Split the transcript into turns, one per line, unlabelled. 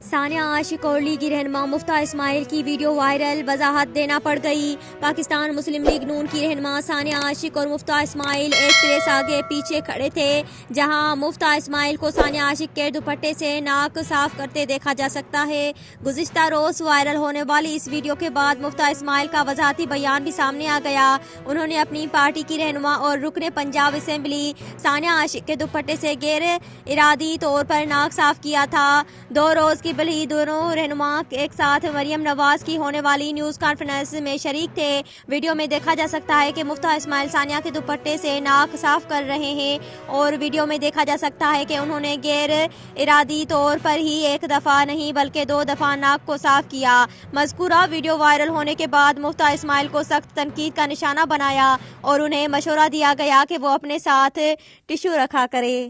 ثانیہ عاشق اور لیگی رہنما مفتہ اسماعیل کی ویڈیو وائرل، وضاحت دینا پڑ گئی۔ پاکستان مسلم لیگ نون کی رہنما ثانیہ عاشق اور مفتہ اسماعیل ایک پریس آگے پیچھے کھڑے تھے، جہاں مفتہ اسماعیل کو ثانیہ عاشق کے دوپٹے سے ناک صاف کرتے دیکھا جا سکتا ہے۔ گزشتہ روز وائرل ہونے والی اس ویڈیو کے بعد مفتہ اسماعیل کا وضاحتی بیان بھی سامنے آ گیا۔ انہوں نے اپنی پارٹی کی رہنما اور رکن پنجاب اسمبلی ثانیہ عاشق کے دوپٹے سے غیر ارادی طور پر ناک صاف کیا تھا۔ 2 روز قبل ہی دونوں رہنما ایک ساتھ مریم نواز کی ہونے والی نیوز کانفرنس میں شریک تھے۔ ویڈیو میں دیکھا جا سکتا ہے کہ مفتہ اسماعیل ثانیہ کے دوپٹے سے ناک صاف کر رہے ہیں، اور ویڈیو میں دیکھا جا سکتا ہے کہ انہوں نے غیر ارادی طور پر ہی ایک دفعہ نہیں بلکہ 2 دفعہ ناک کو صاف کیا۔ مذکورہ ویڈیو وائرل ہونے کے بعد مفتہ اسماعیل کو سخت تنقید کا نشانہ بنایا اور انہیں مشورہ دیا گیا کہ وہ اپنے ساتھ ٹشو رکھا کریں۔